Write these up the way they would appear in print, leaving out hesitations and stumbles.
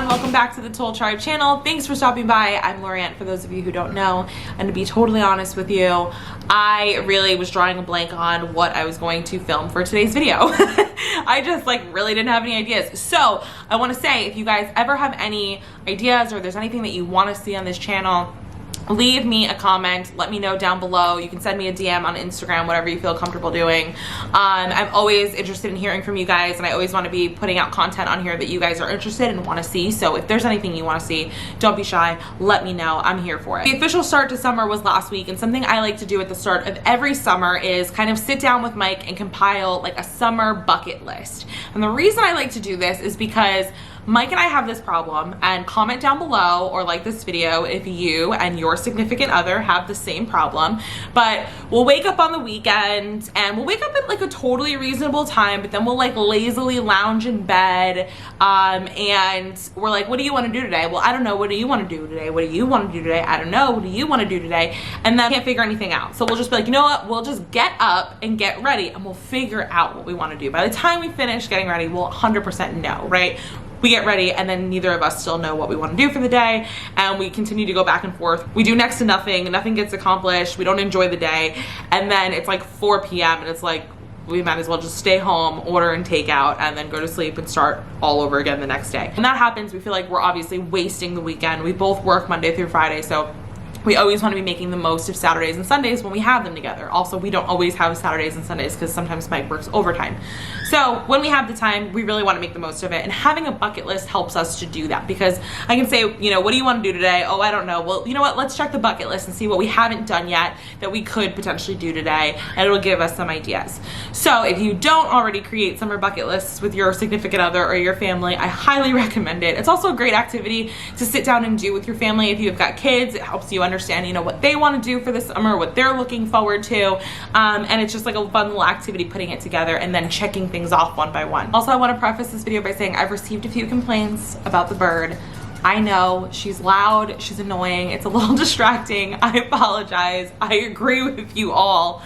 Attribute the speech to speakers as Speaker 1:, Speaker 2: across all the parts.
Speaker 1: welcome back to the Toal Tribe channel. Thanks for stopping by. I'm Lorianne, for those of you who don't know, and to be totally honest with you, I really was drawing a blank on what I was going to film for today's video. I just really didn't have any ideas. So I want to say, if you guys ever have any ideas or there's anything that you want to see on this channel, leave me a comment, let me know down below. You can send me a DM on Instagram, whatever you feel comfortable doing. I'm always interested in hearing from you guys, and I always want to be putting out content on here that you guys are interested and want to see. So if there's anything you want to see, don't be shy, let me know. I'm here for it. The official start to summer was last week, and something I like to do at the start of every summer is kind of sit down with Mike and compile a summer bucket list. And the reason I like to do this is because Mike and I have this problem, and comment down below or like this video if you and your significant other have the same problem. But we'll wake up on the weekend and we'll wake up at a totally reasonable time, but then we'll lazily lounge in bed and we're like, what do you want to do today? Well, I don't know. What do you want to do today? What do you want to do today? I don't know. What do you want to do today? And then we can't figure anything out. So we'll just be like, you know what? We'll just get up and get ready and we'll figure out what we want to do. By the time we finish getting ready, we'll 100% know, right? We get ready and then neither of us still know what we want to do for the day, and we continue to go back and forth. We do next to nothing. Nothing gets accomplished. We don't enjoy the day. And then it's 4 p.m. and it's we might as well just stay home, order and take out, and then go to sleep and start all over again the next day. When that happens, we feel like we're obviously wasting the weekend. We both work Monday through Friday, so we always want to be making the most of Saturdays and Sundays when we have them together. Also, we don't always have Saturdays and Sundays because sometimes Mike works overtime. So when we have the time, we really want to make the most of it. And having a bucket list helps us to do that, because I can say, what do you want to do today? Oh, I don't know. Well, you know what? Let's check the bucket list and see what we haven't done yet that we could potentially do today. And it'll give us some ideas. So if you don't already create summer bucket lists with your significant other or your family, I highly recommend it. It's also a great activity to sit down and do with your family. If you've got kids, it helps you understand what they want to do for the summer, what they're looking forward to, and it's just a fun little activity putting it together and then checking things off one by one. Also, I want to preface this video by saying I've received a few complaints about the bird. I know she's loud, she's annoying, it's a little distracting. I apologize. I agree with you all.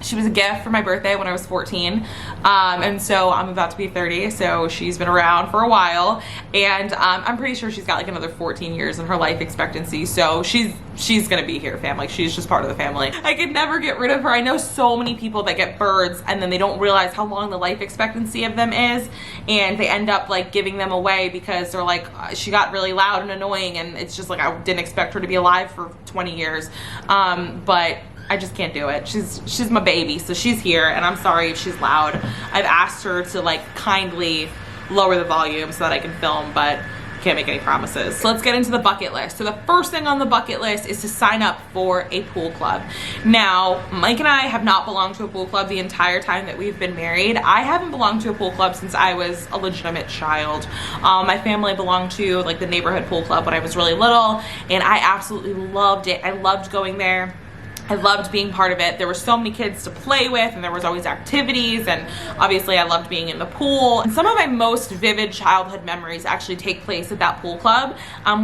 Speaker 1: She was a gift for my birthday when I was 14, and so I'm about to be 30, so she's been around for a while, and I'm pretty sure she's got another 14 years in her life expectancy, so she's gonna be here, fam. She's just part of the family. I could never get rid of her. I know so many people that get birds and then they don't realize how long the life expectancy of them is, and they end up giving them away because they're she got really loud and annoying, and it's just I didn't expect her to be alive for 20 years, but I just can't do it. She's my baby, so she's here, and I'm sorry if she's loud. I've asked her to kindly lower the volume so that I can film, but can't make any promises. So let's get into the bucket list. So the first thing on the bucket list is to sign up for a pool club. Now, Mike and I have not belonged to a pool club the entire time that we've been married. I haven't belonged to a pool club since I was a legitimate child. My family belonged to the neighborhood pool club when I was really little, and I absolutely loved it. I loved going there. I loved being part of it. There were so many kids to play with, and there was always activities, and obviously I loved being in the pool. And some of my most vivid childhood memories actually take place at that pool club.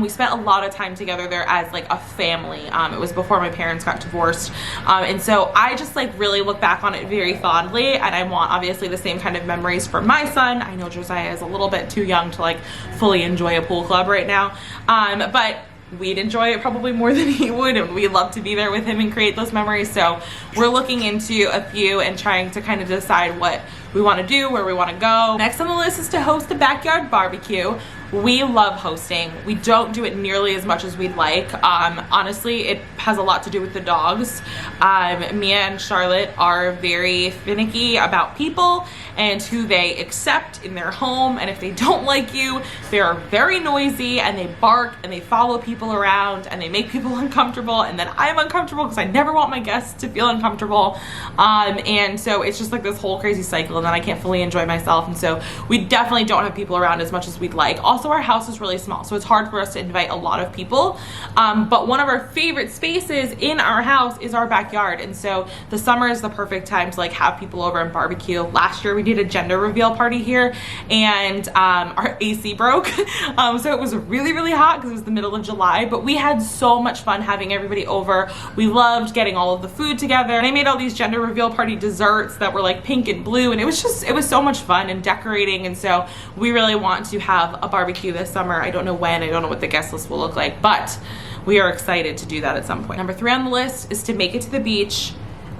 Speaker 1: We spent a lot of time together there as a family. It was before my parents got divorced, and so I just really look back on it very fondly, and I want obviously the same kind of memories for my son. I know Josiah is a little bit too young to fully enjoy a pool club right now, but we'd enjoy it probably more than he would, and we'd love to be there with him and create those memories. So we're looking into a few and trying to kind of decide what we want to do, where we want to go. Next on the list is to host a backyard barbecue. We love hosting. We don't do it nearly as much as we'd like. Honestly, it has a lot to do with the dogs. Mia and Charlotte are very finicky about people and who they accept in their home, and if they don't like you, they're very noisy and they bark and they follow people around and they make people uncomfortable, and then I'm uncomfortable because I never want my guests to feel uncomfortable, and so it's just this whole crazy cycle, and then I can't fully enjoy myself, and so we definitely don't have people around as much as we'd like. Also, our house is really small, so it's hard for us to invite a lot of people, but one of our favorite spaces in our house is our backyard, and so the summer is the perfect time to have people over and barbecue. Last year we did a gender reveal party here, and our AC broke, so it was really hot because it was the middle of July, but we had so much fun having everybody over. We loved getting all of the food together, and I made all these gender reveal party desserts that were pink and blue, and it was so much fun, and decorating, and so we really want to have a barbecue barbecue this summer. I don't know when, I don't know what the guest list will look like, but we are excited to do that at some point. Number 3 on the list is to make it to the beach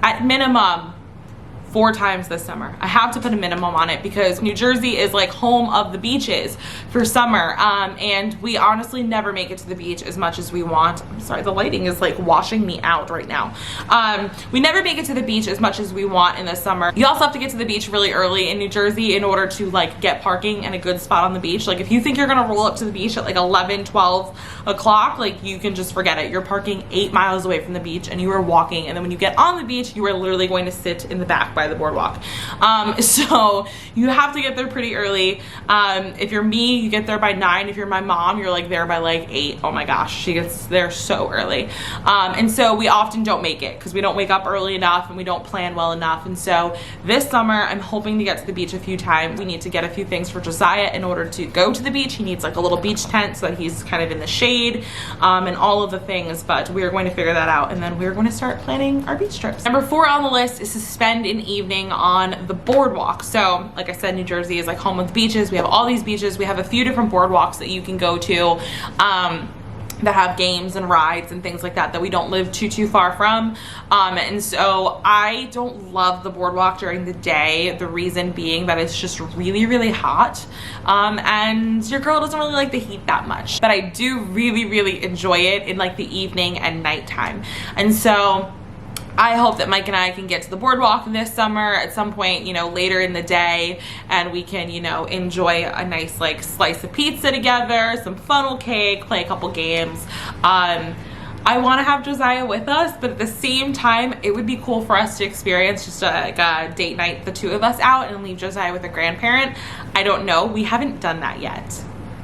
Speaker 1: at minimum 4 times this summer. I have to put a minimum on it because New Jersey is like home of the beaches for summer, and we honestly never make it to the beach as much as we want. I'm sorry, the lighting is like washing me out right now. We never make it to the beach as much as we want in the summer. You also have to get to the beach really early in New Jersey in order to like get parking and a good spot on the beach. Like if you think you're gonna roll up to the beach at like 11, 12 o'clock, like you can just forget it. You're parking 8 miles away from the beach and you are walking, and then when you get on the beach, you are literally going to sit in the back by the boardwalk. So you have to get there pretty early. If you're me, you get there by 9. If you're my mom, you're like there by like 8. Oh my gosh, she gets there so early. And so we often don't make it because we don't wake up early enough and we don't plan well enough. And so this summer, I'm hoping to get to the beach a few times. We need to get a few things for Josiah in order to go to the beach. He needs like a little beach tent so that he's kind of in the shade, and all of the things, but we are going to figure that out, and then we're going to start planning our beach trips. Number 4 on the list is to spend an evening on the boardwalk. So like I said, New Jersey is like home of beaches. We have all these beaches. We have a few different boardwalks that you can go to, that have games and rides and things like that that we don't live too far from. And so I don't love the boardwalk during the day. The reason being that it's just really hot, and your girl doesn't really like the heat that much. But I do really enjoy it in like the evening and nighttime. And so I hope that Mike and I can get to the boardwalk this summer at some point, you know, later in the day, and we can, you know, enjoy a nice like slice of pizza together, some funnel cake, play a couple games. I want to have Josiah with us, but at the same time, it would be cool for us to experience just a date night, the 2 of us out, and leave Josiah with a grandparent. I don't know. We haven't done that yet.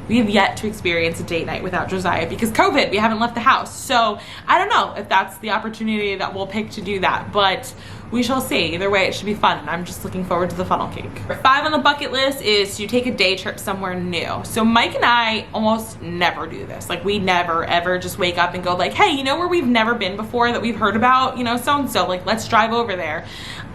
Speaker 1: We have yet to experience a date night without Josiah because COVID, we haven't left the house. So I don't know if that's the opportunity that we'll pick to do that, but we shall see. Either way, it should be fun. And I'm just looking forward to the funnel cake. 5 on the bucket list is to take a day trip somewhere new. So Mike and I almost never do this. Like we never ever just wake up and go like, hey, you know where we've never been before that we've heard about, you know, so-and-so, like let's drive over there.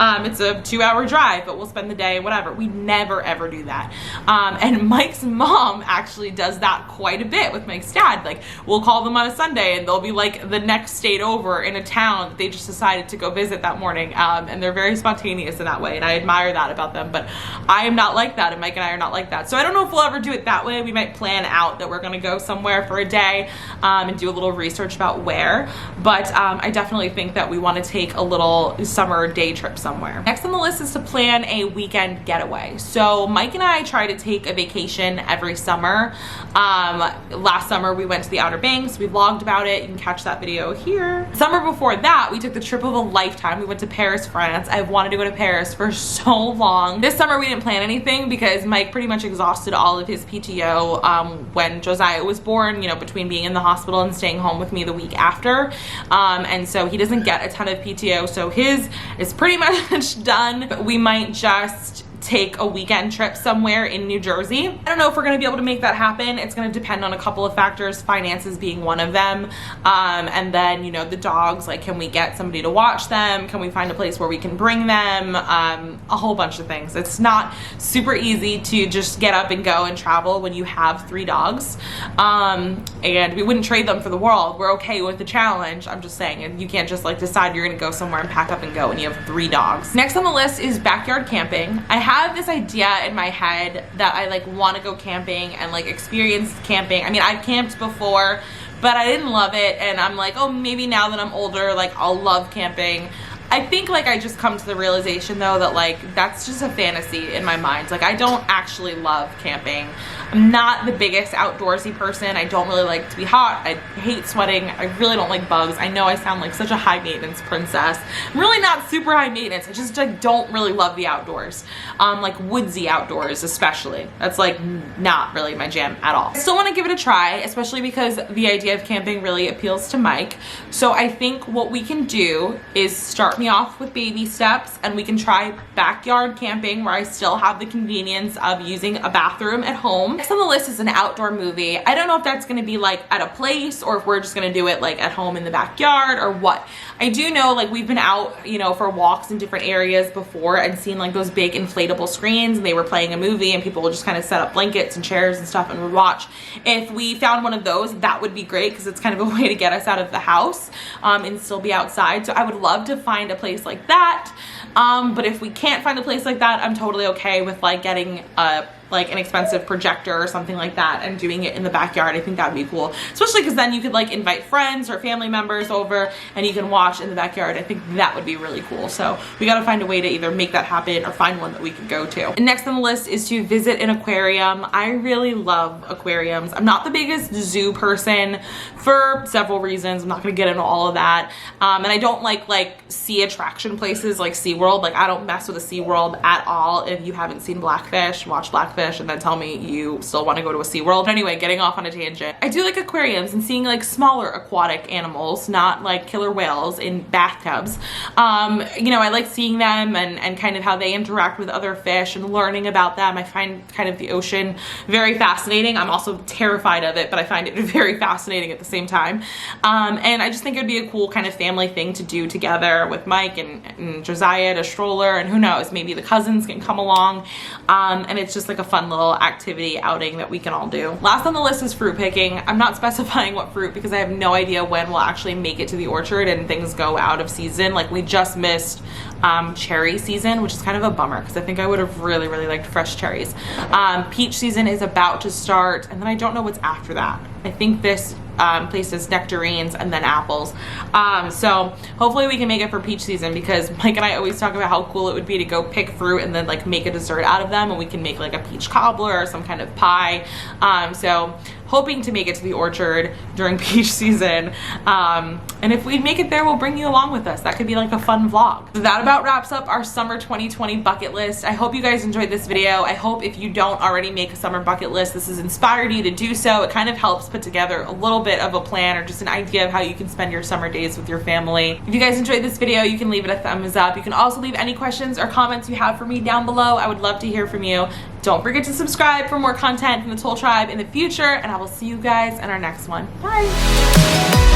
Speaker 1: It's a 2-hour drive, but we'll spend the day, whatever. We never ever do that. And Mike's mom actually does that quite a bit with Mike's dad. Like we'll call them on a Sunday and they'll be like the next state over in a town that they just decided to go visit that morning. And they're very spontaneous in that way, and I admire that about them, but I am not like that, and Mike and I are not like that. So I don't know if we'll ever do it that way. We might plan out that we're gonna go somewhere for a day, and do a little research about where, but I definitely think that we want to take a little summer day trip somewhere. Next on the list is to plan a weekend getaway. So Mike and I try to take a vacation every summer. Last summer we went to the Outer Banks. We vlogged about it. You can catch that video here. Summer before that, we took the trip of a lifetime. We went to Paris, France. I've wanted to go to Paris for so long. This summer we didn't plan anything because Mike pretty much exhausted all of his PTO when Josiah was born, you know, between being in the hospital and staying home with me the week after. And so he doesn't get a ton of PTO, so his is pretty much done. We might just take a weekend trip somewhere in New Jersey. I don't know if we're gonna be able to make that happen. It's gonna depend on a couple of factors, finances being one of them. And then, you know, the dogs, like can we get somebody to watch them? Can we find a place where we can bring them? A whole bunch of things. It's not super easy to just get up and go and travel when you have 3 dogs. And we wouldn't trade them for the world. We're okay with the challenge. I'm just saying, you can't just like decide you're gonna go somewhere and pack up and go when you have 3 dogs. Next on the list is backyard camping. I have this idea in my head that I like want to go camping and like experience camping. I mean, I've camped before, but I didn't love it, and I'm like, oh, maybe now that I'm older, like I'll love camping. I think like I just come to the realization though that like that's just a fantasy in my mind. Like I don't actually love camping. I'm not the biggest outdoorsy person. I don't really like to be hot. I hate sweating. I really don't like bugs. I know I sound like such a high maintenance princess. I'm really not super high maintenance. I just like don't really love the outdoors. Like woodsy outdoors especially. That's like not really my jam at all. I still want to give it a try, especially because the idea of camping really appeals to Mike. So I think what we can do is start start me off with baby steps, and we can try backyard camping where I still have the convenience of using a bathroom at home. Next on the list is an outdoor movie. I don't know if that's gonna be like at a place or if we're just gonna do it like at home in the backyard or what. I do know like we've been out, you know, for walks in different areas before and seen like those big inflatable screens, and they were playing a movie and people would just kind of set up blankets and chairs and stuff and would watch. If we found one of those, that would be great because it's kind of a way to get us out of the house and still be outside. So I would love to find a place like that. But if we can't find a place like that, I'm totally okay with like getting like an expensive projector or something like that and doing it in the backyard. I think that would be cool, especially because then you could like invite friends or family members over and you can watch in the backyard. I think that would be really cool. So we got to find a way to either make that happen or find one that we could go to. And next on the list is to visit an aquarium. I really love aquariums. I'm not the biggest zoo person for several reasons. I'm not going to get into all of that. And I don't like sea attraction places like SeaWorld. Like I don't mess with a SeaWorld at all. If you haven't seen Blackfish, watch Blackfish and then tell me you still want to go to a SeaWorld. But anyway, getting off on a tangent. I do like aquariums and seeing like smaller aquatic animals, not like killer whales in bathtubs. You know, I like seeing them and kind of how they interact with other fish and learning about them. I find kind of the ocean very fascinating. I'm also terrified of it, but I find it very fascinating at the same time. And I just think it would be a cool kind of family thing to do together with Mike and Josiah, a stroller, and who knows, maybe the cousins can come along. And it's just like a fun little activity outing that we can all do. Last on the list is fruit picking. I'm not specifying what fruit because I have no idea when we'll actually make it to the orchard and things go out of season. Like we just missed cherry season, which is kind of a bummer because I think I would have really liked fresh cherries. Peach season is about to start, and then I don't know what's after that. I think this place is nectarines and then apples. So hopefully we can make it for peach season because Mike and I always talk about how cool it would be to go pick fruit and then like make a dessert out of them, and we can make like a peach cobbler or some kind of pie. So hoping to make it to the orchard during peach season. And if we make it there, we'll bring you along with us. That could be like a fun vlog. So that about wraps up our summer 2020 bucket list. I hope you guys enjoyed this video. I hope if you don't already make a summer bucket list, this has inspired you to do so. It kind of helps put together a little bit of a plan or just an idea of how you can spend your summer days with your family. If you guys enjoyed this video, you can leave it a thumbs up. You can also leave any questions or comments you have for me down below. I would love to hear from you. Don't forget to subscribe for more content from the Toal Tribe in the future, and I will see you guys in our next one. Bye!